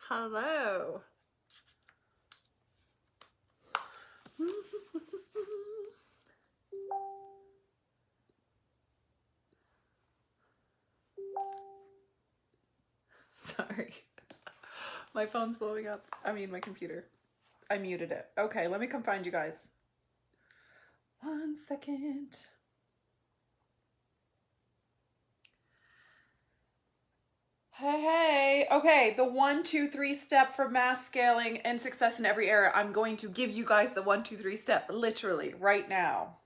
Hello. Sorry. My phone's blowing up. I mean, my computer. I muted it. Okay, let me come find you guys. 1 second. Hey. Okay, the 1, 2, 3 step for mass scaling and success in every area. I'm going to give you guys the 1, 2, 3 step literally right now.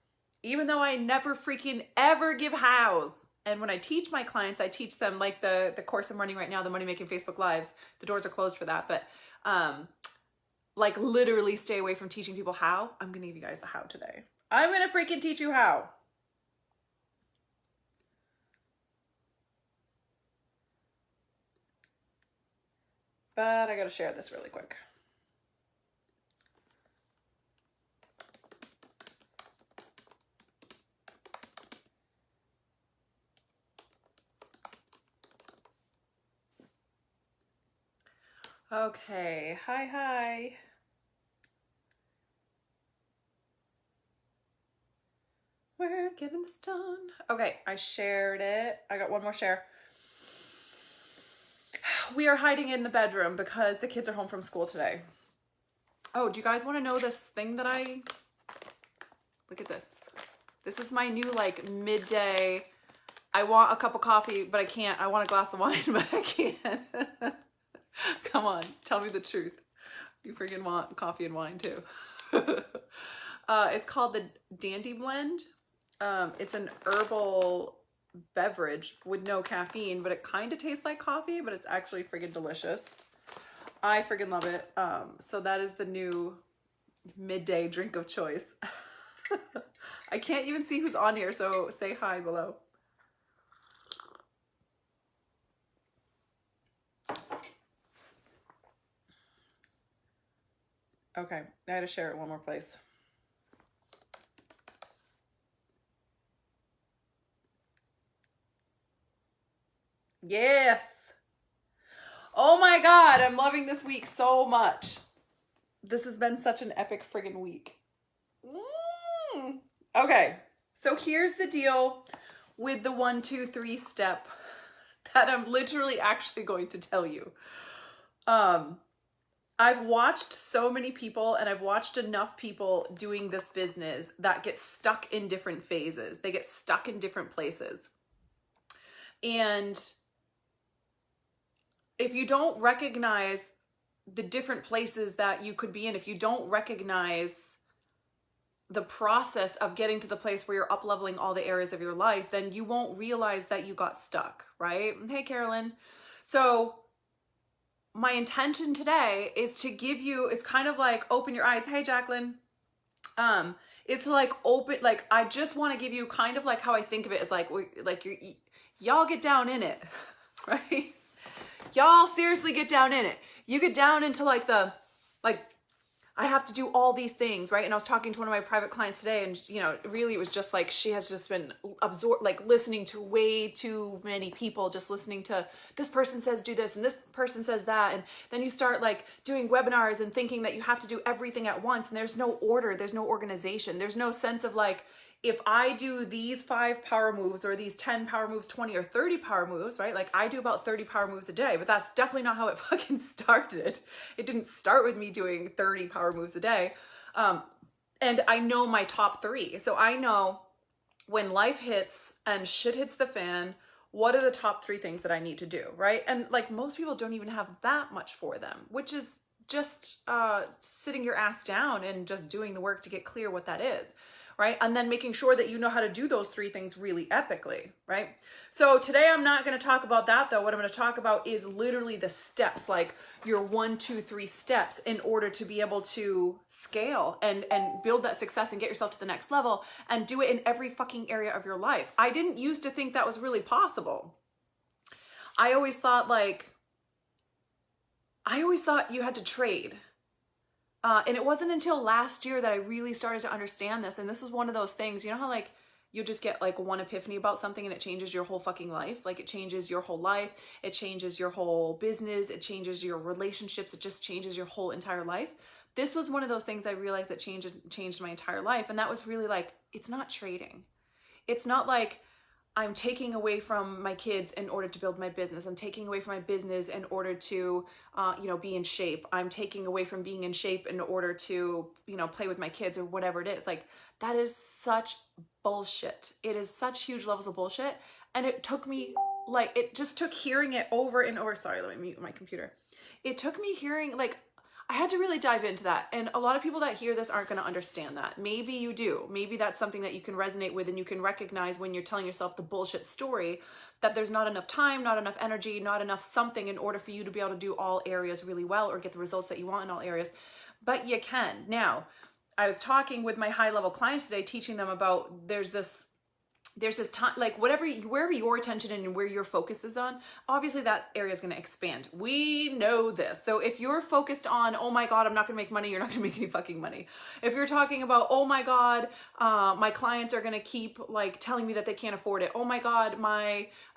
Even though I never freaking ever give hows. And when I teach my clients, I teach them like the course I'm running right now, the Money Making Facebook Lives. The doors are closed for that, but like literally stay away from teaching people how. I'm gonna give you guys the how today. I'm gonna freaking teach you how. But I gotta share this really quick. Okay, hi. We're getting this done. Okay, I shared it. I got one more share. We are hiding in the bedroom because the kids are home from school today. Oh, do you guys want to know this thing that look at this. This is my new like midday, I want a cup of coffee, but I can't. I want a glass of wine, but I can't. Come on, tell me the truth. You freaking want coffee and wine too. It's called the Dandy Blend. It's an herbal beverage with no caffeine, but it kind of tastes like coffee, but it's actually friggin' delicious. I friggin' love it. So that is the new midday drink of choice. I can't even see who's on here, so say hi below. Okay, I had to share it one more place. Yes. Oh my God, I'm loving this week so much. This has been such an epic friggin' week. Okay, so here's the deal with the 1, 2, 3 step that I'm literally actually going to tell you. I've watched so many people and I've watched enough people doing this business that get stuck in different phases. They get stuck in different places. And if you don't recognize the different places that you could be in, if you don't recognize the process of getting to the place where you're up-leveling all the areas of your life, then you won't realize that you got stuck, right? Hey, Carolyn. So my intention today is to give you, it's kind of like open your eyes. Hey, Jacqueline. It's like open, like I just want to give you kind of like how I think of it is like y'all get down in it, right? Y'all seriously get down in it. You get down into like I have to do all these things, right? And I was talking to one of my private clients today, and you know, really it was just like she has just been absorbed, like listening to way too many people, just listening to this person says do this and this person says that, and then you start like doing webinars and thinking that you have to do everything at once, and there's no order, there's no organization, there's no sense of like, if I do these 5 power moves or these 10 power moves, 20 or 30 power moves, right? Like I do about 30 power moves a day, but that's definitely not how it fucking started. It didn't start with me doing 30 power moves a day. And I know my top 3. So I know when life hits and shit hits the fan, what are the top 3 things that I need to do, right? And like most people don't even have that much for them, which is just sitting your ass down and just doing the work to get clear what that is. Right? And then making sure that you know how to do those 3 things really epically, right? So today I'm not going to talk about that though. What I'm going to talk about is literally the steps, like your 1, 2, 3 steps in order to be able to scale and build that success and get yourself to the next level and do it in every fucking area of your life. I didn't used to think that was really possible. I always thought you had to trade. And it wasn't until last year that I really started to understand this. And this is one of those things, you know how like you just get like one epiphany about something and it changes your whole fucking life. Like it changes your whole life. It changes your whole business. It changes your relationships. It just changes your whole entire life. This was one of those things I realized that changed my entire life. And that was really like, it's not trading. It's not like I'm taking away from my kids in order to build my business. I'm taking away from my business in order to, be in shape. I'm taking away from being in shape in order to, play with my kids or whatever it is. Like, that is such bullshit. It is such huge levels of bullshit. And it took me, it just took hearing it over and over. Sorry, let me mute my computer. It took me hearing, I had to really dive into that. And a lot of people that hear this aren't going to understand that. Maybe you do. Maybe that's something that you can resonate with and you can recognize when you're telling yourself the bullshit story that there's not enough time, not enough energy, not enough something in order for you to be able to do all areas really well or get the results that you want in all areas. But you can. Now, I was talking with my high-level clients today, teaching them about there's this time, wherever your attention and where your focus is on, obviously that area is going to expand. We know this. So if you're focused on, oh my God, I'm not going to make money, you're not going to make any fucking money. If you're talking about, oh my God, my clients are going to keep telling me that they can't afford it. Oh my God,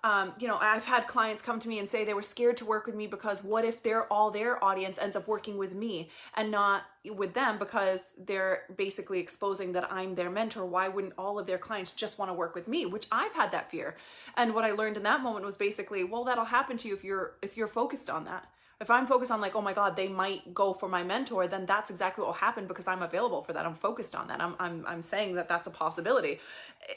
I've had clients come to me and say they were scared to work with me because what if their audience ends up working with me and not with them because they're basically exposing that I'm their mentor. Why wouldn't all of their clients just want to work with me? Which I've had that fear. And what I learned in that moment was basically, well, that'll happen to you if you're focused on that. If I'm focused on oh my God, they might go for my mentor, then that's exactly what will happen because I'm available for that. I'm focused on that. I'm saying that that's a possibility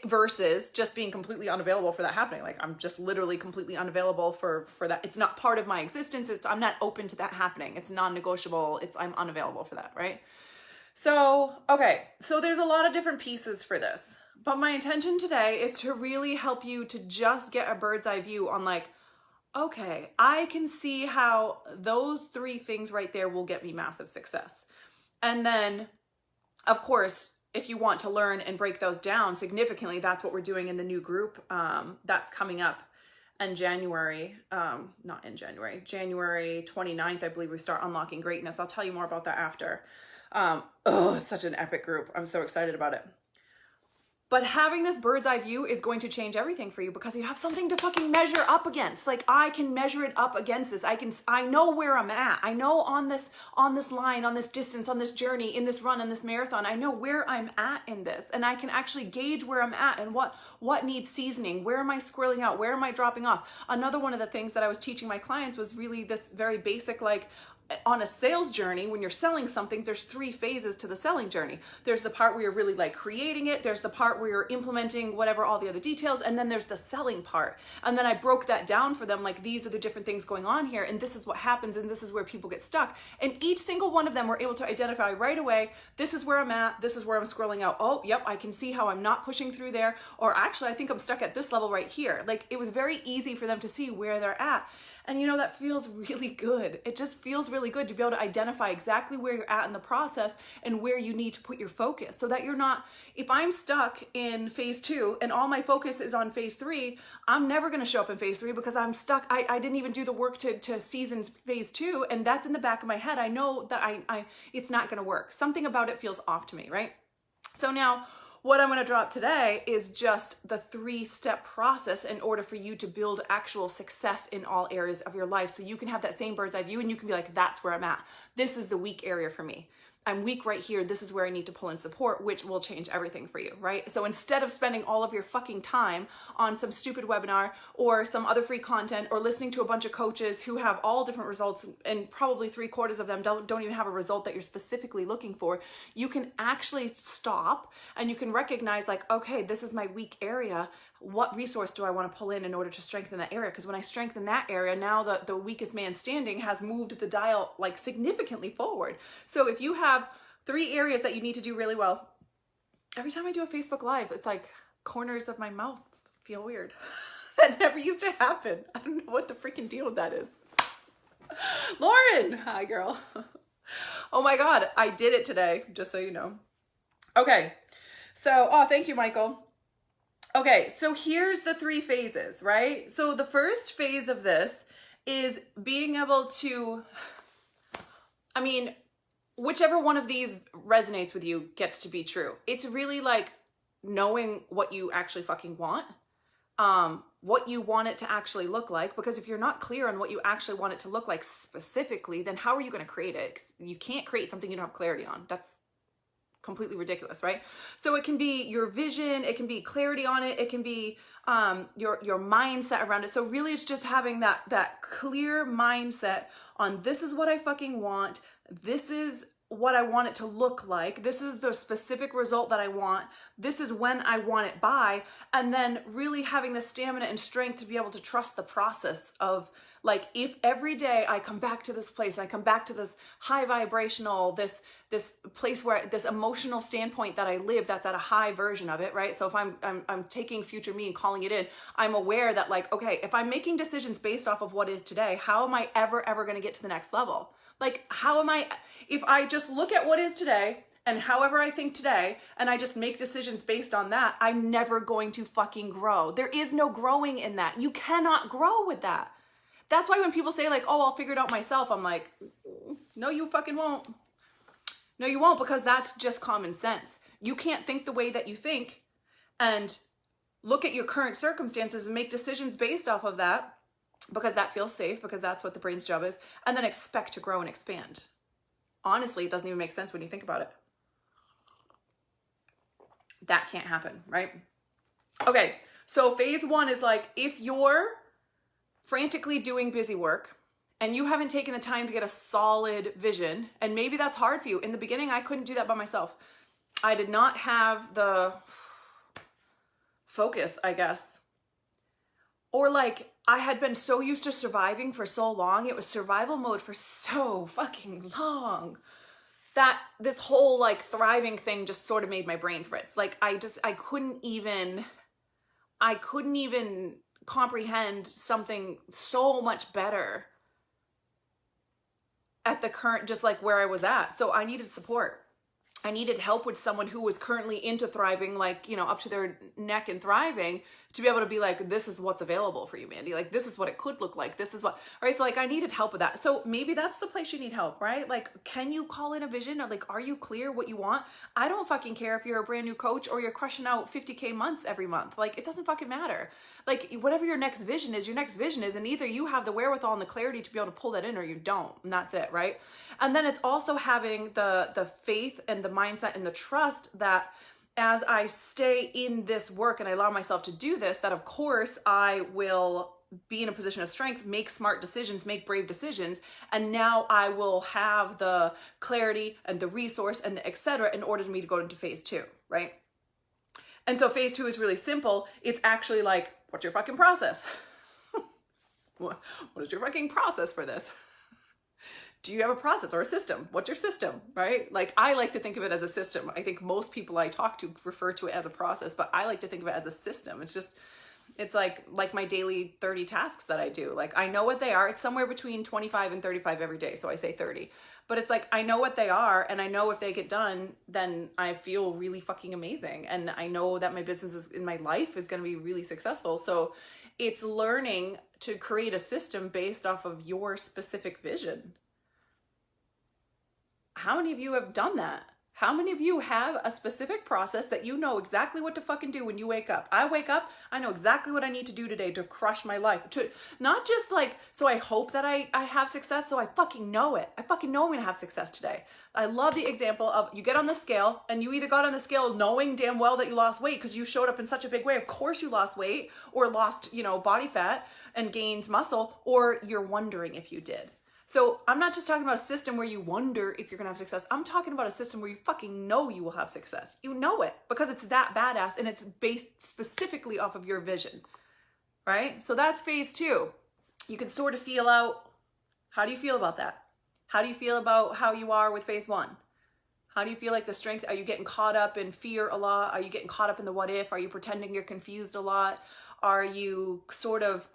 versus just being completely unavailable for that happening. I'm just literally completely unavailable for that. It's not part of my existence. I'm not open to that happening. It's non-negotiable. I'm unavailable for that. Right. So, okay. So there's a lot of different pieces for this, but my intention today is to really help you to just get a bird's eye view on okay, I can see how those three things right there will get me massive success. And then, of course, if you want to learn and break those down significantly, that's what we're doing in the new group that's coming up in January, January 29th, I believe we start Unlocking Greatness. I'll tell you more about that after. It's such an epic group. I'm so excited about it. But having this bird's eye view is going to change everything for you because you have something to fucking measure up against. I can measure it up against this. I know where I'm at. I know on this line, on this distance, on this journey, in this run, in this marathon, I know where I'm at in this. And I can actually gauge where I'm at and what needs seasoning. Where am I squirreling out? Where am I dropping off? Another one of the things that I was teaching my clients was really this very basic, on a sales journey, when you're selling something, there's 3 phases to the selling journey. There's the part where you're really creating it. There's the part where you're implementing whatever, all the other details. And then there's the selling part. And then I broke that down for them. These are the different things going on here. And this is what happens. And this is where people get stuck. And each single one of them were able to identify right away, this is where I'm at. This is where I'm scrolling out. Oh, yep. I can see how I'm not pushing through there. Or actually, I think I'm stuck at this level right here. It was very easy for them to see where they're at. And that feels really good. It just feels really good to be able to identify exactly where you're at in the process and where you need to put your focus so that you're not, if I'm stuck in phase 2 and all my focus is on phase 3, I'm never going to show up in phase 3 because I'm stuck. I didn't even do the work to season phase 2. And that's in the back of my head. I know that it's not going to work. Something about it feels off to me, right? So now, what I'm going to drop today is just the 3-step process in order for you to build actual success in all areas of your life. So you can have that same bird's eye view and you can be that's where I'm at. This is the weak area for me. I'm weak right here. This is where I need to pull in support, which will change everything for you, right? So instead of spending all of your fucking time on some stupid webinar or some other free content or listening to a bunch of coaches who have all different results and probably 3/4 of them don't even have a result that you're specifically looking for, you can actually stop and you can recognize okay, this is my weak area. What resource do I want to pull in order to strengthen that area? Because when I strengthen that area, now the weakest man standing has moved the dial significantly forward. So if you have 3 areas that you need to do really well, every time I do a Facebook Live, it's corners of my mouth feel weird. That never used to happen. I don't know what the freaking deal with that is. Lauren, hi girl. Oh my God, I did it today, just so you know. Okay, so, thank you, Michael. Okay, so here's the 3 phases, right? So the first phase of this is being able to, whichever one of these resonates with you gets to be true. It's really knowing what you actually fucking want, what you want it to actually look like. Because if you're not clear on what you actually want it to look like specifically, then how are you going to create it? 'Cause you can't create something you don't have clarity on. That's completely ridiculous, right? So it can be your vision, it can be clarity on it, it can be your mindset around it. So really it's just having that clear mindset on, this is what I fucking want, this is what I want it to look like, this is the specific result that I want, this is when I want it by, and then really having the stamina and strength to be able to trust the process of, like, if every day I come back to this place, I come back to this high vibrational, this place where, this emotional standpoint that I live, that's at a high version of it, right? So if I'm taking future me and calling it in, I'm aware that, like, okay, if I'm making decisions based off of what is today, how am I ever going to get to the next level? Like, how am I, if I just look at what is today and however I think today, and I just make decisions based on that, I'm never going to fucking grow. There is no growing in that. You cannot grow with that. That's why when people say, like, oh, I'll figure it out myself, I'm like, no, you fucking won't. No, you won't, because that's just common sense. You can't think the way that you think and look at your current circumstances and make decisions based off of that, because that feels safe, because that's what the brain's job is, and then expect to grow and expand. Honestly, it doesn't even make sense when you think about it. That can't happen, right? Okay, so phase 1 is like, if you're frantically doing busy work and you haven't taken the time to get a solid vision, and maybe that's hard for you. In the beginning, I couldn't do that by myself. I did not have the focus, I guess. Or like, I had been so used to surviving for so long, it was survival mode for so fucking long, that this whole like thriving thing just sort of made my brain fritz. Like I couldn't even comprehend something so much better at the current, just like where I was at. So I needed support. I needed help with someone who was currently into thriving, like, you know, up to their neck in thriving, to be able to be like, this is what's available for you, Mandy. Like, this is what it could look like. This is what, right? So like, I needed help with that. So maybe that's the place you need help, right? Like, can you call in a vision? Or like, are you clear what you want? I don't fucking care if you're a brand new coach or you're crushing out 50K months every month. Like, it doesn't fucking matter. Like, whatever your next vision is, your next vision is, and either you have the wherewithal and the clarity to be able to pull that in, or you don't, and that's it, right? And then it's also having the faith and the mindset and the trust that as I stay in this work and I allow myself to do this, that of course I will be in a position of strength, make smart decisions, make brave decisions, and now I will have the clarity and the resource and the et cetera in order for me to go into phase 2, right? And so phase 2 is really simple. It's actually like, what's your fucking process? What is your fucking process for this? Do you have a process or a system? What's your system, right? Like, I like to think of it as a system. I think most people I talk to refer to it as a process, but I like to think of it as a system. It's just, it's like my daily 30 tasks that I do. Like, I know what they are. It's somewhere between 25 and 35 every day. So I say 30, but it's like, I know what they are, and I know if they get done, then I feel really fucking amazing. And I know that my business is, in my life, is going to be really successful. So it's learning to create a system based off of your specific vision. How many of you have done that? How many of you have a specific process that you know exactly what to fucking do when you wake up? I wake up, I know exactly what I need to do today to crush my life. To not just like, so I hope that I have success, so I fucking know it. I fucking know I'm gonna have success today. I love the example of, you get on the scale and you either got on the scale knowing damn well that you lost weight because you showed up in such a big way. Of course you lost weight, or lost, you know, body fat and gained muscle, or you're wondering if you did. So I'm not just talking about a system where you wonder if you're gonna have success. I'm talking about a system where you fucking know you will have success. You know it because it's that badass, and it's based specifically off of your vision, right? So that's phase 2. You can sort of feel out, how do you feel about that? How do you feel about how you are with phase 1? How do you feel like the strength? Are you getting caught up in fear a lot? Are you getting caught up in the what if? Are you pretending you're confused a lot? Are you sort of,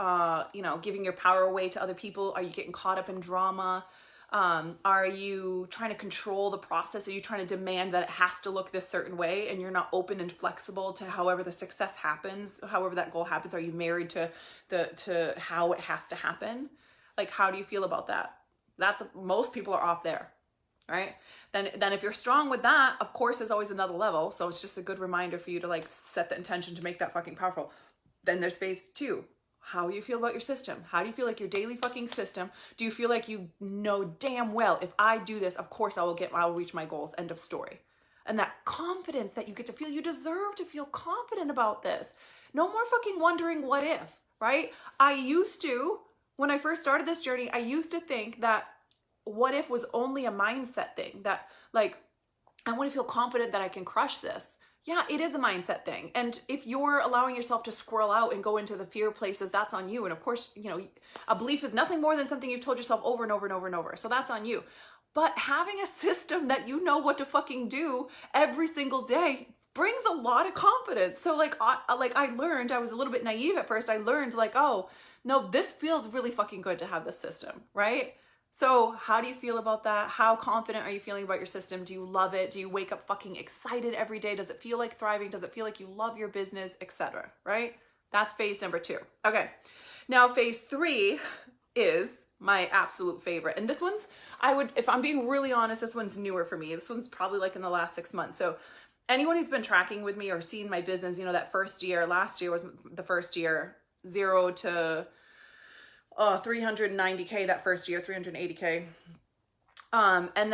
you know, giving your power away to other people? Are you getting caught up in drama? Are you trying to control the process? Are you trying to demand that it has to look this certain way, and you're not open and flexible to however the success happens, however that goal happens? Are you married to how it has to happen? Like, how do you feel about that? Most people are off there, right? Then if you're strong with that, of course, there's always another level. So it's just a good reminder for you to like set the intention to make that fucking powerful. Then there's phase 2. How do you feel about your system? How do you feel like your daily fucking system? Do you feel like you know damn well, if I do this, of course I'll reach my goals, end of story. And that confidence that you get to feel, you deserve to feel confident about this. No more fucking wondering what if, right? I used to, when I first started this journey, I used to think that what if was only a mindset thing, that like, I want to feel confident that I can crush this. Yeah, it is a mindset thing. And if you're allowing yourself to squirrel out and go into the fear places, that's on you. And of course, you know, a belief is nothing more than something you've told yourself over and over and over and over. So that's on you. But having a system that you know what to fucking do every single day brings a lot of confidence. So like I learned, I was a little bit naive at first. I learned like, oh, no, this feels really fucking good to have this system, right? So how do you feel about that? How confident are you feeling about your system? Do you love it? Do you wake up fucking excited every day? Does it feel like thriving? Does it feel like you love your business, etc.? Right? That's phase number 2. Okay. Now phase 3 is my absolute favorite. And this one's, if I'm being really honest, this one's newer for me. This one's probably like in the last 6 months. So anyone who's been tracking with me or seen my business, you know, that first year, last year was the first year, 0 to 390K that first year, 380K. And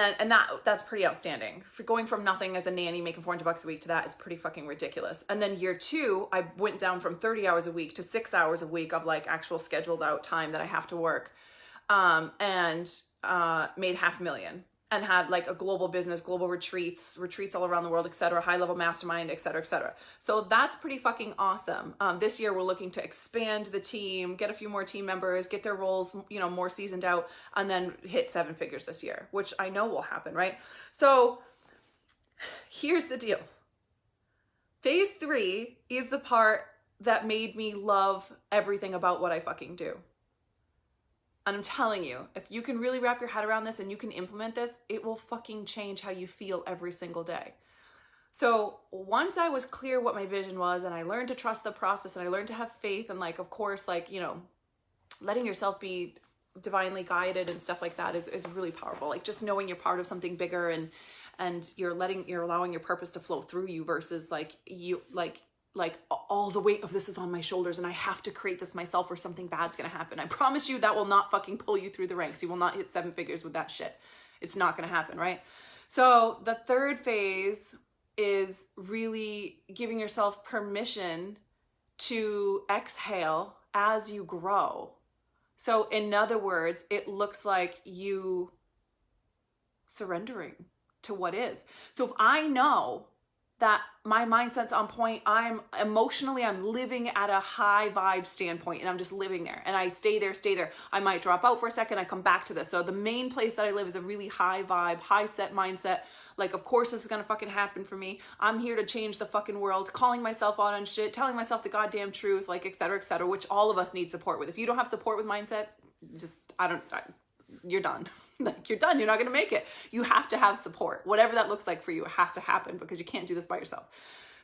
that's pretty outstanding. For going from nothing as a nanny, making $400 a week to that is pretty fucking ridiculous. And then year 2, I went down from 30 hours a week to 6 hours a week of like actual scheduled out time that I have to work. And made $500,000 and had like a global business, global retreats all around the world, etc., high level mastermind, etc., etc. So that's pretty fucking awesome. This year we're looking to expand the team, get a few more team members, get their roles, you know, more seasoned out, and then hit 7 figures this year, which I know will happen, right? So here's the deal. Phase 3 is the part that made me love everything about what I fucking do. And I'm telling you, if you can really wrap your head around this and you can implement this, it will fucking change how you feel every single day. So once I was clear what my vision was and I learned to trust the process and I learned to have faith and like, of course, like, you know, letting yourself be divinely guided and stuff like that is really powerful. Like just knowing you're part of something bigger and you're allowing your purpose to flow through you versus like you, like all the weight of this is on my shoulders and I have to create this myself or something bad's gonna happen. I promise you that will not fucking pull you through the ranks. You will not hit 7 figures with that shit. It's not gonna happen, right? So the third phase is really giving yourself permission to exhale as you grow. So in other words, it looks like you surrendering to what is. So if I know that my mindset's on point, I'm living at a high vibe standpoint and I'm just living there and I stay there. I might drop out for a second, I come back to this. So the main place that I live is a really high vibe, high set mindset. Like, of course this is gonna fucking happen for me. I'm here to change the fucking world, calling myself out on shit, telling myself the goddamn truth, like, et cetera, which all of us need support with. If you don't have support with mindset, you're done. Like you're done. You're not going to make it. You have to have support. Whatever that looks like for you, it has to happen because you can't do this by yourself.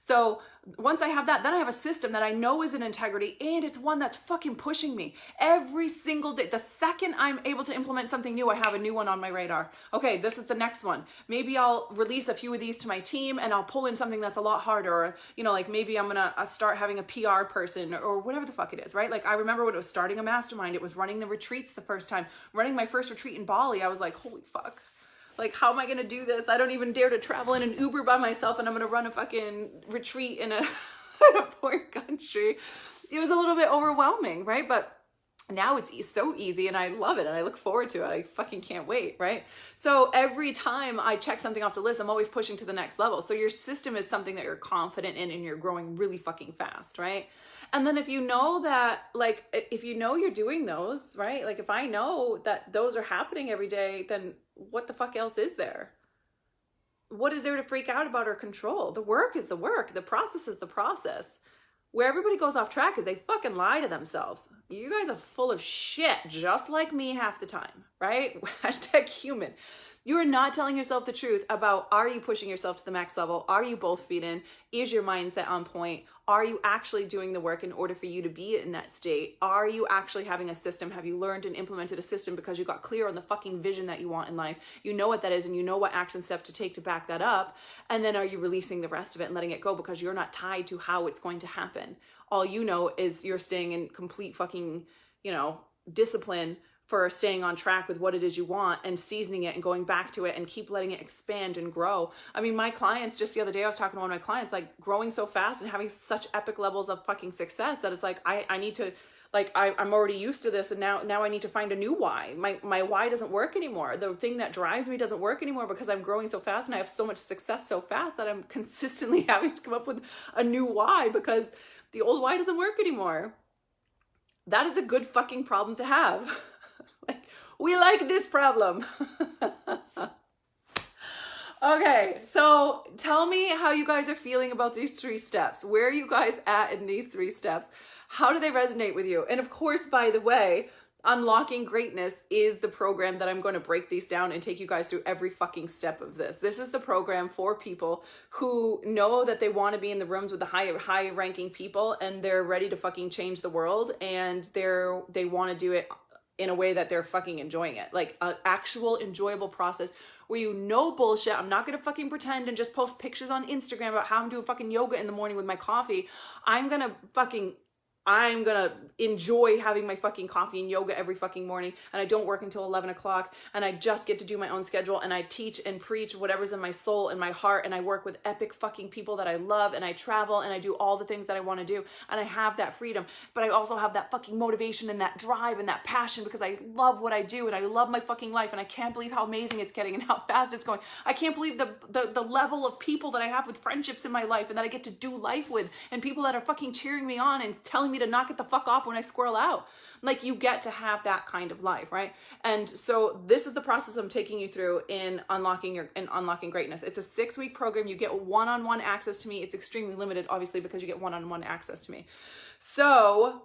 So once I have that, then I have a system that I know is in integrity and it's one that's fucking pushing me every single day. The second I'm able to implement something new, I have a new one on my radar. Okay, this is the next one. Maybe I'll release a few of these to my team and I'll pull in something that's a lot harder. Or, you know, like maybe I'm going to start having a PR person or whatever the fuck it is, right? Like I remember when it was starting a mastermind, it was running the retreats the first time. Running my first retreat in Bali, I was like, holy fuck. Like, how am I going to do this? I don't even dare to travel in an Uber by myself and I'm going to run a fucking retreat in a, in a foreign country. It was a little bit overwhelming, right? But now it's so easy and I love it and I look forward to it. I fucking can't wait, right? So every time I check something off the list, I'm always pushing to the next level. So your system is something that you're confident in and you're growing really fucking fast, right? And then if you know that, like, if you know you're doing those, right? Like if I know that those are happening every day, then what the fuck else is there? What is there to freak out about or control? The work is the work. The process is the process. Where everybody goes off track is they fucking lie to themselves. You guys are full of shit, just like me half the time, right? Hashtag human. You are not telling yourself the truth about, are you pushing yourself to the max level? Are you both feet in? Is your mindset on point? Are you actually doing the work in order for you to be in that state? Are you actually having a system? Have you learned and implemented a system because you got clear on the fucking vision that you want in life? You know what that is and you know what action step to take to back that up. And then are you releasing the rest of it and letting it go because you're not tied to how it's going to happen? All you know is you're staying in complete fucking, discipline for staying on track with what it is you want and seasoning it and going back to it and keep letting it expand and grow. I mean, my clients, just the other day, I was talking to one of my clients, like growing so fast and having such epic levels of fucking success that it's like, I need to, like, I'm already used to this. And now I need to find a new why. My why doesn't work anymore. The thing that drives me doesn't work anymore because I'm growing so fast and I have so much success so fast that I'm consistently having to come up with a new why because the old why doesn't work anymore. That is a good fucking problem to have. Like, we like this problem. Okay, so tell me how you guys are feeling about these 3 steps. Where are you guys at in these 3 steps? How do they resonate with you? And of course, by the way, Unlocking Greatness is the program that I'm going to break these down and take you guys through every fucking step of this. This is the program for people who know that they want to be in the rooms with the high ranking people and they're ready to fucking change the world and they want to do it in a way that they're fucking enjoying it. Like an actual enjoyable process where bullshit. I'm not going to fucking pretend and just post pictures on Instagram about how I'm doing fucking yoga in the morning with my coffee. I'm going to enjoy having my fucking coffee and yoga every fucking morning. And I don't work until 11 o'clock and I just get to do my own schedule and I teach and preach whatever's in my soul and my heart. And I work with epic fucking people that I love and I travel and I do all the things that I want to do. And I have that freedom, but I also have that fucking motivation and that drive and that passion because I love what I do and I love my fucking life. And I can't believe how amazing it's getting and how fast it's going. I can't believe the level of people that I have with friendships in my life and that I get to do life with and people that are fucking cheering me on and telling me to knock it the fuck off when I squirrel out. Like, you get to have that kind of life, right? And so this is the process I'm taking you through in Unlocking Greatness. It's a 6-week program. You get one-on-one access to me. It's extremely limited, obviously, because you get one-on-one access to me. So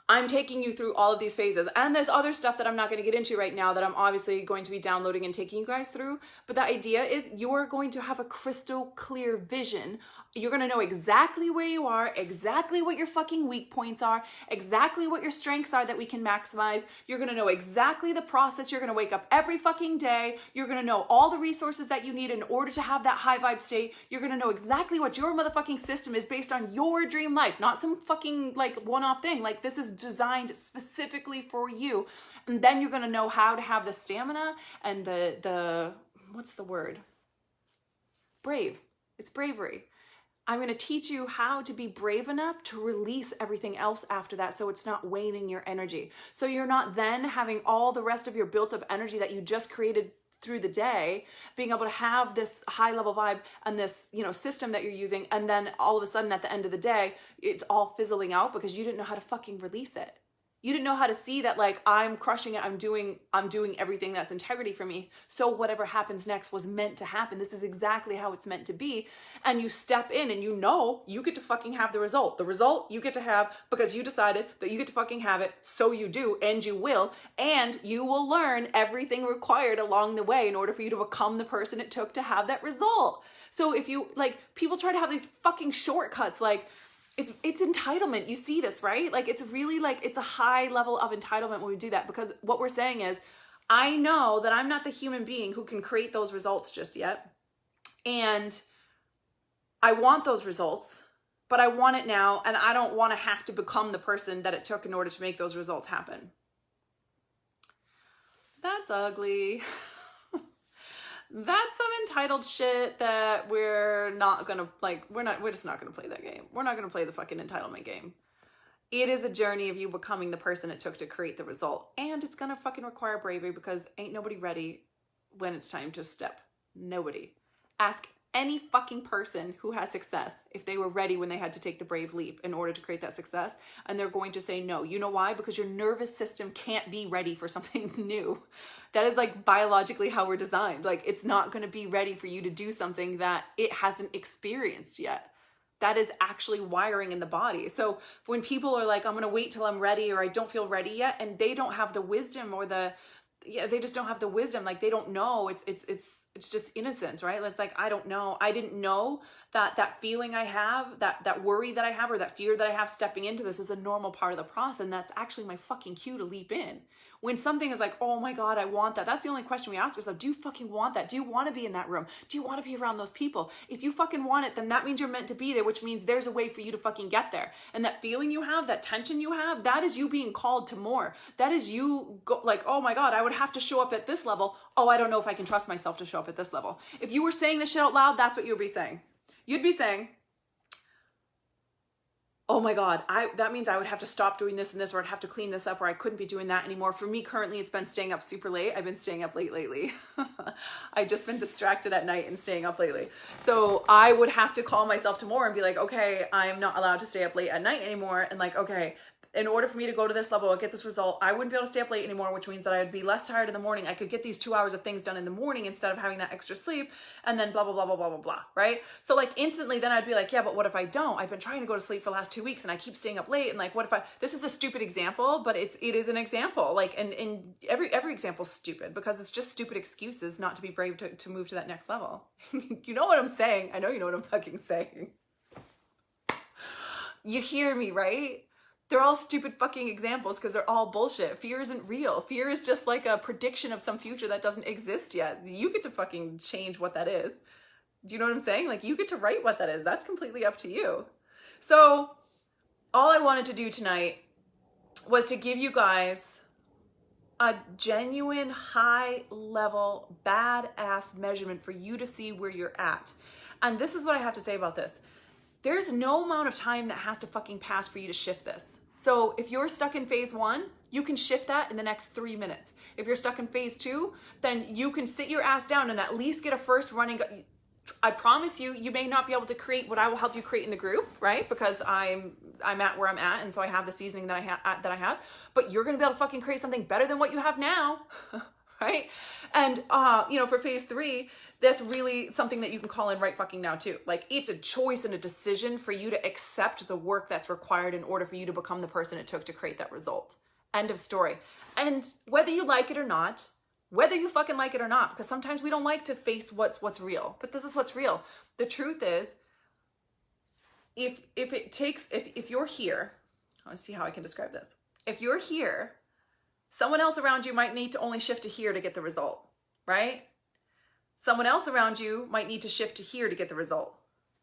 I'm taking you through all of these phases. And there's other stuff that I'm not going to get into right now that I'm obviously going to be downloading and taking you guys through. But the idea is you're going to have a crystal clear vision. You're going to know exactly where you are, exactly what your fucking weak points are, exactly what your strengths are that we can maximize. You're going to know exactly the process. You're going to wake up every fucking day. You're going to know all the resources that you need in order to have that high vibe state. You're going to know exactly what your motherfucking system is based on your dream life, not some fucking like one-off thing. Like, this is designed specifically for you. And then you're going to know how to have the stamina and the what's the word? Brave. It's bravery. I'm going to teach you how to be brave enough to release everything else after that so it's not waning your energy. So you're not then having all the rest of your built up energy that you just created through the day, being able to have this high level vibe and this, system that you're using. And then all of a sudden at the end of the day, it's all fizzling out because you didn't know how to fucking release it. You didn't know how to see that, like, I'm crushing it. I'm doing everything that's integrity for me. So whatever happens next was meant to happen. This is exactly how it's meant to be. And you step in and you get to fucking have the result. The result you get to have because you decided that you get to fucking have it. So you do, and you will. And you will learn everything required along the way in order for you to become the person it took to have that result. So if you, people try to have these fucking shortcuts, it's entitlement. You see this, right? It's really it's a high level of entitlement when we do that, because what we're saying is, I know that I'm not the human being who can create those results just yet. And I want those results, but I want it now. And I don't want to have to become the person that it took in order to make those results happen. That's ugly. That's some entitled shit that we're not gonna we're just not gonna play that game. We're not gonna play the fucking entitlement game. It is a journey of you becoming the person it took to create the result. And it's gonna fucking require bravery because ain't nobody ready when it's time to step. Nobody. Ask any fucking person who has success if they were ready when they had to take the brave leap in order to create that success, and they're going to say no. You know why? Because your nervous system can't be ready for something new. That is biologically how we're designed. It's not going to be ready for you to do something that it hasn't experienced yet. That is actually wiring in the body. So when people are I'm going to wait till I'm ready, or I don't feel ready yet, and they don't have the wisdom or the yeah, they just don't have the wisdom. Like they don't know. It's just innocence, right? It's like, I don't know. I didn't know that feeling I have, that worry that I have, or that fear that I have stepping into this is a normal part of the process. And that's actually my fucking cue to leap in. When something is like, oh my God, I want that. That's the only question we ask ourselves. Do you fucking want that? Do you want to be in that room? Do you want to be around those people? If you fucking want it, then that means you're meant to be there, which means there's a way for you to fucking get there. And that feeling you have, that tension you have, that is you being called to more. That is you like, oh my God, I would have to show up at this level. Oh, I don't know if I can trust myself to show up at this level. If you were saying this shit out loud, that's what you would be saying. You'd be saying, oh my God, that means I would have to stop doing this and this, or I'd have to clean this up, or I couldn't be doing that anymore. For me, currently, it's been staying up super late. I've been staying up late lately. I've just been distracted at night and staying up lately. So I would have to call myself to more and be like, okay, I'm not allowed to stay up late at night anymore. And like, okay, in order for me to go to this level and get this result, I wouldn't be able to stay up late anymore, which means that I'd be less tired in the morning. I could get these 2 hours of things done in the morning instead of having that extra sleep, and then blah, blah, blah, blah, blah, blah, blah, right? So like instantly then I'd be like, yeah, but what if I don't? I've been trying to go to sleep for the last 2 weeks and I keep staying up late. And like, what if this is a stupid example, but it is an example. Like, and every example's stupid because it's just stupid excuses not to be brave to move to that next level. You know what I'm saying? I know you know what I'm fucking saying. You hear me, right? They're all stupid fucking examples because they're all bullshit. Fear isn't real. Fear is just like a prediction of some future that doesn't exist yet. You get to fucking change what that is. Do you know what I'm saying? Like, you get to write what that is. That's completely up to you. So all I wanted to do tonight was to give you guys a genuine high level badass measurement for you to see where you're at. And this is what I have to say about this. There's no amount of time that has to fucking pass for you to shift this. So if you're stuck in phase 1, you can shift that in the next 3 minutes. If you're stuck in phase 2, then you can sit your ass down and at least get a first running. I promise you, you may not be able to create what I will help you create in the group, right? Because I'm at where I'm at, and so I have the seasoning that I have. But you're gonna be able to fucking create something better than what you have now, right? And for phase 3, that's really something that you can call in right fucking now too. Like, it's a choice and a decision for you to accept the work that's required in order for you to become the person it took to create that result. End of story. And whether you like it or not, whether you fucking like it or not, because sometimes we don't like to face what's real, but this is what's real. The truth is, if you're here, I want to see how I can describe this. If you're here, someone else around you might need to only shift to here to get the result, right? Someone else around you might need to shift to here to get the result.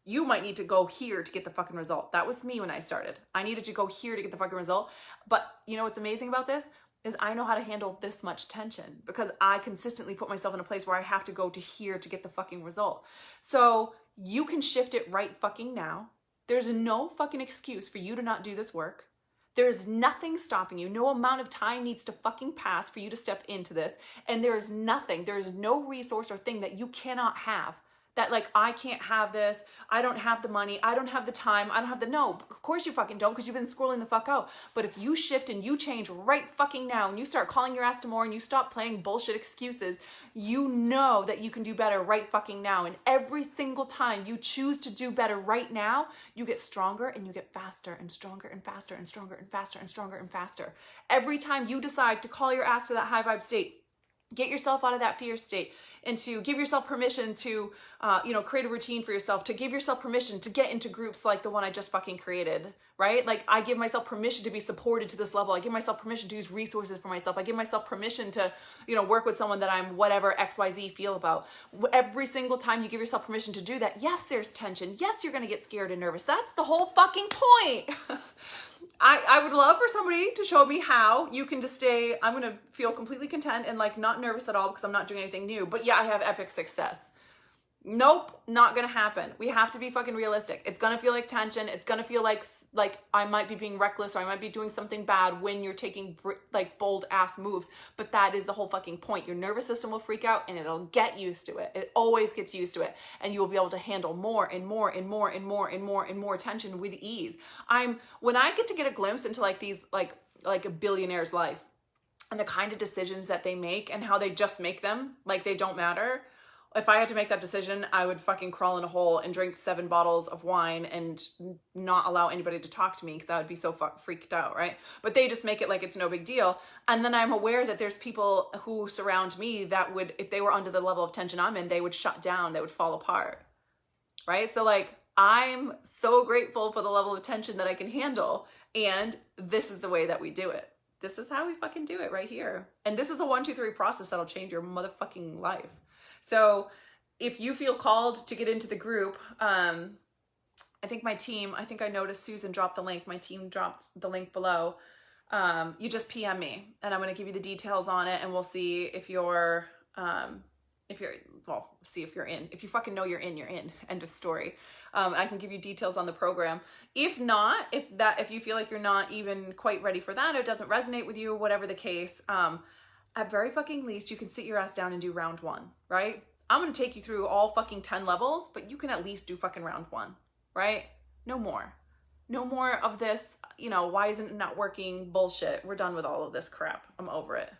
You might need to go here to get the fucking result. That was me when I started. I needed to go here to get the fucking result. But you know what's amazing about this is I know how to handle this much tension because I consistently put myself in a place where I have to go to here to get the fucking result. So you can shift it right fucking now. There's no fucking excuse for you to not do this work. There is nothing stopping you. No amount of time needs to fucking pass for you to step into this. And there is nothing, there is no resource or thing that you cannot have. That like, I can't have this, I don't have the money, I don't have the time, I don't have the, no, of course you fucking don't because you've been scrolling the fuck out. But if you shift and you change right fucking now and you start calling your ass to more and you stop playing bullshit excuses, you know that you can do better right fucking now. And every single time you choose to do better right now, you get stronger and you get faster and stronger and faster and stronger and faster and stronger and faster. Every time you decide to call your ass to that high vibe state, get yourself out of that fear state and to give yourself permission to, create a routine for yourself, to give yourself permission to get into groups like the one I just fucking created, right? Like, I give myself permission to be supported to this level. I give myself permission to use resources for myself. I give myself permission to, work with someone that I'm whatever XYZ feel about. Every single time you give yourself permission to do that, yes, there's tension. Yes, you're going to get scared and nervous. That's the whole fucking point. I would love for somebody to show me how you can just stay, I'm going to feel completely content and like not nervous at all because I'm not doing anything new. But yeah, I have epic success. Nope, not going to happen. We have to be fucking realistic. It's going to feel like tension. It's going to feel like I might be being reckless or I might be doing something bad when you're taking like bold ass moves. But that is the whole fucking point. Your nervous system will freak out and it'll get used to it. It always gets used to it. And you will be able to handle more and more and more and more and more and more tension with ease. When I get to get a glimpse into like these, like a billionaire's life and the kind of decisions that they make and how they just make them, like they don't matter. if I had to make that decision, I would fucking crawl in a hole and drink 7 bottles of wine and not allow anybody to talk to me because I would be so freaked out, right? But they just make it like it's no big deal. And then I'm aware that there's people who surround me that would, if they were under the level of tension I'm in, they would shut down, they would fall apart, right? So like, I'm so grateful for the level of tension that I can handle. And this is the way that we do it. This is how we fucking do it right here. And this is a 1, 2, 3 process that'll change your motherfucking life. So if you feel called to get into the group, I think my team, I think I noticed Susan dropped the link. My team dropped the link below. You just PM me and I'm going to give you the details on it and we'll see if you're, well, see if you're in. If you fucking know you're in. End of story. I can give you details on the program. If not, if you feel like you're not even quite ready for that, or it doesn't resonate with you, whatever the case, at very fucking least, you can sit your ass down and do round 1, right? I'm going to take you through all fucking 10 levels, but you can at least do fucking round 1, right? No more. No more of this, you know, why isn't it not working bullshit. We're done with all of this crap. I'm over it.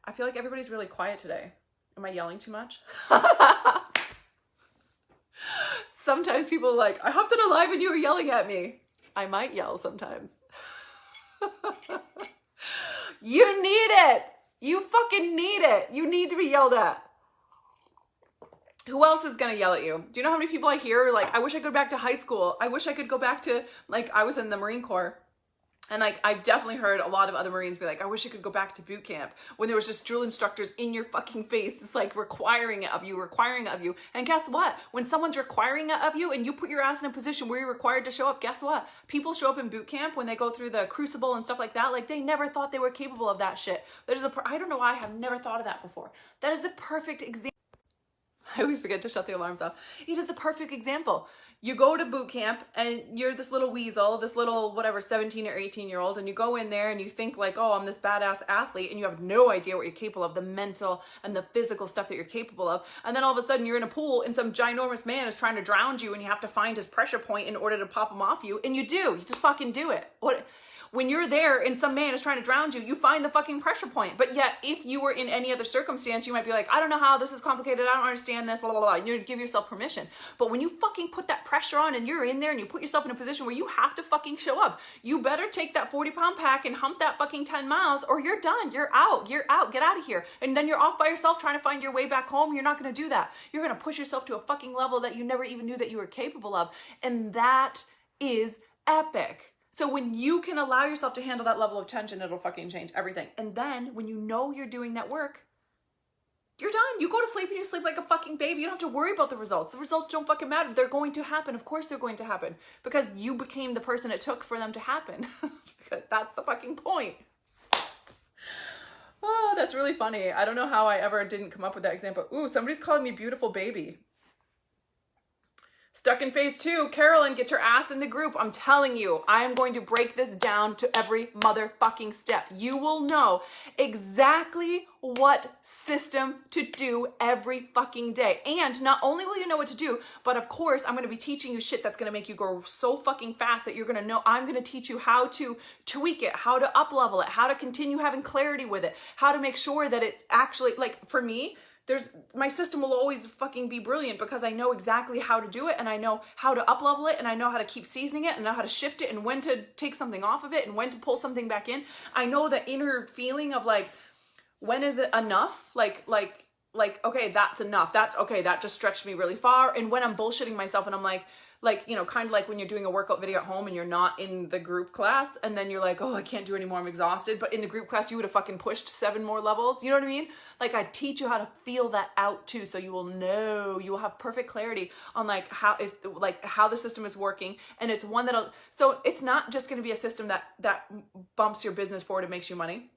I feel like everybody's really quiet today. Am I yelling too much? Sometimes people are like, I hopped on a live and you were yelling at me. I might yell sometimes. You need it. You fucking need it. You need to be yelled at. Who else is gonna yell at you? Do you know how many people I hear like, I wish I could go back to high school. I wish I could go back to, like, I was in the Marine Corps. And like, I've definitely heard a lot of other Marines be like, I wish I could go back to boot camp when there was just drill instructors in your fucking face. It's like requiring it of you. And guess what? When someone's requiring it of you and you put your ass in a position where you're required to show up, guess what? People show up in boot camp when they go through the crucible and stuff like that. Like they never thought they were capable of that shit. I don't know why I have never thought of that before. That is the perfect example. I always forget to shut the alarms off. It is the perfect example. You go to boot camp and you're this little weasel, this little whatever 17 or 18-year-old, and you go in there and you think like, oh, I'm this badass athlete, and you have no idea what you're capable of, the mental and the physical stuff that you're capable of. And then all of a sudden you're in a pool and some ginormous man is trying to drown you and you have to find his pressure point in order to pop him off you. And you do. You just fucking do it. When you're there and some man is trying to drown you, you find the fucking pressure point. But yet, if you were in any other circumstance, you might be like, I don't know how, this is complicated, I don't understand this, blah, blah, blah. You give yourself permission. But when you fucking put that pressure on and you're in there and you put yourself in a position where you have to fucking show up, you better take that 40-pound pack and hump that fucking 10 miles or you're done. You're out. Get out of here. And then you're off by yourself trying to find your way back home. You're not going to do that. You're going to push yourself to a fucking level that you never even knew that you were capable of. And that is epic. So when you can allow yourself to handle that level of tension, it'll fucking change everything. And then when you know you're doing that work, you're done. You go to sleep and you sleep like a fucking baby. You don't have to worry about the results. The results don't fucking matter. They're going to happen. Of course they're going to happen because you became the person it took for them to happen. That's the fucking point. Oh, that's really funny. I don't know how I ever didn't come up with that example. Ooh, somebody's calling me beautiful baby. Stuck in phase 2, Carolyn, get your ass in the group. I'm telling you, I am going to break this down to every motherfucking step. You will know exactly what system to do every fucking day. And not only will you know what to do, but of course, I'm going to be teaching you shit that's going to make you go so fucking fast that you're going to know. I'm going to teach you how to tweak it, how to up level it, how to continue having clarity with it, how to make sure that it's actually, like for me, my system will always fucking be brilliant because I know exactly how to do it and I know how to up level it and I know how to keep seasoning it and know how to shift it and when to take something off of it and when to pull something back in. I know the inner feeling of like, when is it enough? Like, okay, that's enough. That's okay. That just stretched me really far. And when I'm bullshitting myself and I'm like, you know, kind of like when you're doing a workout video at home and you're not in the group class and then you're like, oh, I can't do anymore, I'm exhausted. But in the group class, you would have fucking pushed 7 more levels. You know what I mean? Like I teach you how to feel that out too. So you will know, you will have perfect clarity on like how the system is working. And it's one that'll, so it's not just going to be a system that bumps your business forward and makes you money.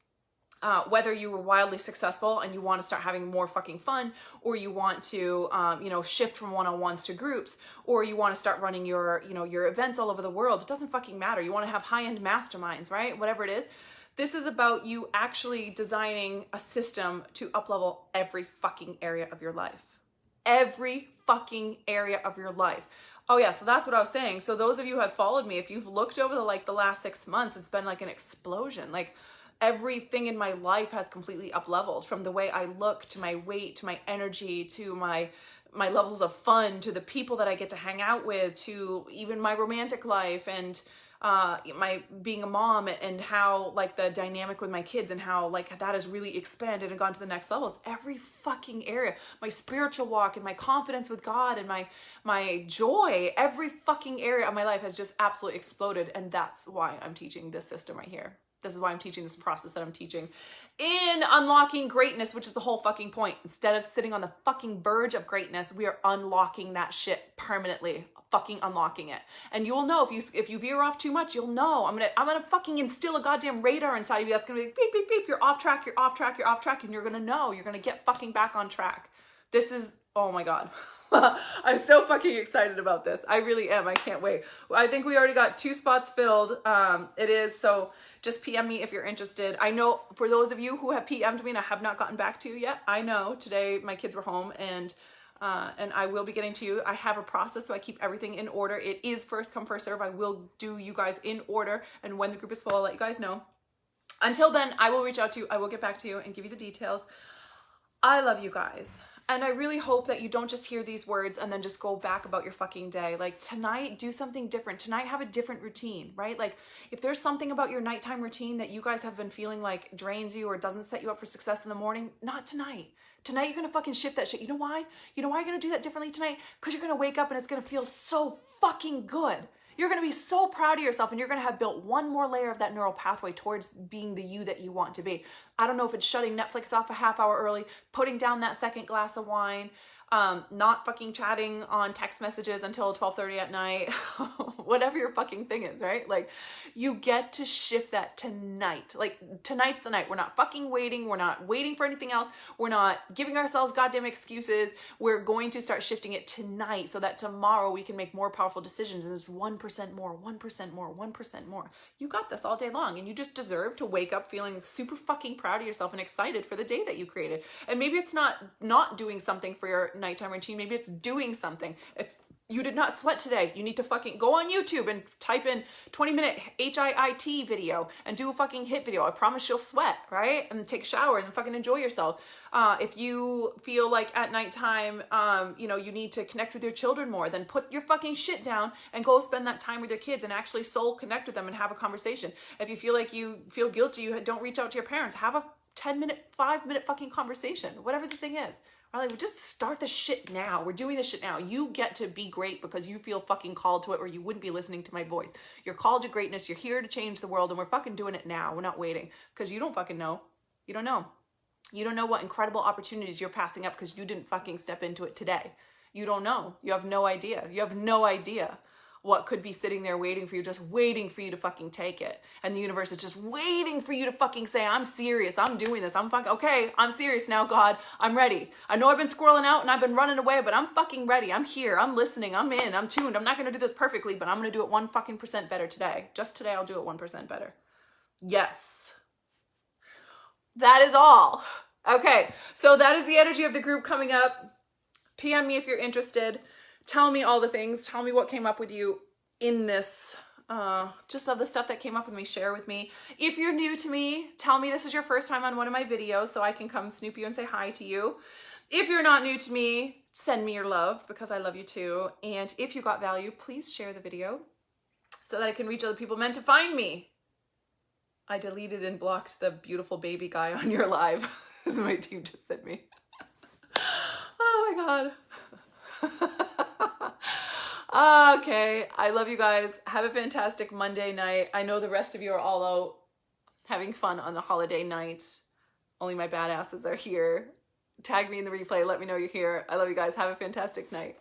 Whether you were wildly successful and you want to start having more fucking fun, or you want to, shift from one-on-ones to groups, or you want to start running your events all over the world. It doesn't fucking matter. You want to have high-end masterminds, right? Whatever it is. This is about you actually designing a system to up-level every fucking area of your life. Every fucking area of your life. Oh yeah, so that's what I was saying. So those of you who have followed me, if you've looked over the last 6 months, it's been like an explosion. Like everything in my life has completely up-leveled, from the way I look to my weight, to my energy, to my my levels of fun, to the people that I get to hang out with, to even my romantic life, and my being a mom, and how like the dynamic with my kids and how like that has really expanded and gone to the next level. It's every fucking area. My spiritual walk and my confidence with God and my joy, every fucking area of my life has just absolutely exploded. And that's why I'm teaching this system right here. This is why I'm teaching this process that I'm teaching in unlocking greatness, which is the whole fucking point. Instead of sitting on the fucking verge of greatness, we are unlocking that shit permanently, fucking unlocking it. And you'll know if you veer off too much, you'll know. I'm gonna fucking instill a goddamn radar inside of you that's gonna be like, beep, beep, beep, you're off track, you're off track, you're off track, and you're gonna know, you're gonna get fucking back on track. This is, oh my God. I'm so fucking excited about this. I really am. I can't wait. I think we already got 2 spots filled. It is, so just PM me if you're interested. I know for those of you who have PM'd me and I have not gotten back to you yet, I know today my kids were home, and I will be getting to you. I have a process, so I keep everything in order. It is first come, first serve. I will do you guys in order, and when the group is full, I'll let you guys know. Until then, I will reach out to you. I will get back to you and give you the details. I love you guys. And I really hope that you don't just hear these words and then just go back about your fucking day. Like tonight, do something different. Tonight, have a different routine, right? Like if there's something about your nighttime routine that you guys have been feeling like drains you or doesn't set you up for success in the morning, not tonight. Tonight, you're going to fucking shift that shit. You know why? You know why you're going to do that differently tonight? Because you're going to wake up and it's going to feel so fucking good. You're going to be so proud of yourself, and you're going to have built one more layer of that neural pathway towards being the you that you want to be. I don't know if it's shutting Netflix off a half hour early, putting down that second glass of wine, not fucking chatting on text messages until 12:30 at night, whatever your fucking thing is, right? Like you get to shift that tonight. Like tonight's the night. We're not fucking waiting. We're not waiting for anything else. We're not giving ourselves goddamn excuses. We're going to start shifting it tonight so that tomorrow we can make more powerful decisions. And it's 1% more, 1% more, 1% more. You got this all day long, and you just deserve to wake up feeling super fucking proud of yourself and excited for the day that you created. And maybe it's not doing something for your nighttime routine. Maybe it's doing something. If you did not sweat today, you need to fucking go on YouTube and type in 20-minute HIIT video and do a fucking HIIT video. I promise you'll sweat, right? And take a shower and fucking enjoy yourself. If you feel like at nighttime, you need to connect with your children more, then put your fucking shit down and go spend that time with your kids and actually soul connect with them and have a conversation. If you feel like you feel guilty, you don't reach out to your parents, have a 10-minute, 5-minute fucking conversation, whatever the thing is. Like, we just start the shit now. We're doing this shit now. You get to be great because you feel fucking called to it, or you wouldn't be listening to my voice. You're called to greatness. You're here to change the world, and we're fucking doing it now. We're not waiting, because you don't fucking know. You don't know. You don't know what incredible opportunities you're passing up because you didn't fucking step into it today. You don't know. You have no idea. You have no idea what could be sitting there waiting for you, just waiting for you to fucking take it. And the universe is just waiting for you to fucking say, I'm serious, I'm doing this, okay, I'm serious now, God, I'm ready. I know I've been squirreling out and I've been running away, but I'm fucking ready. I'm here, I'm listening, I'm in, I'm tuned. I'm not gonna do this perfectly, but I'm gonna do it 1 fucking % better today. Just today, I'll do it 1% better. Yes. That is all. Okay, so that is the energy of the group coming up. PM me if you're interested. Tell me all the things. Tell me what came up with you in this, just of the stuff that came up with me. Share with me. If you're new to me, tell me this is your first time on one of my videos so I can come snoop you and say hi to you. If you're not new to me, send me your love because I love you too. And if you got value, please share the video so that I can reach other people meant to find me. I deleted and blocked the beautiful baby guy on your live. As my team just sent me. Oh my God. Okay, I love you guys. Have a fantastic Monday night. I know the rest of you are all out having fun on the holiday night. Only my badasses are here. Tag me in the replay. Let me know you're here. I love you guys. Have a fantastic night.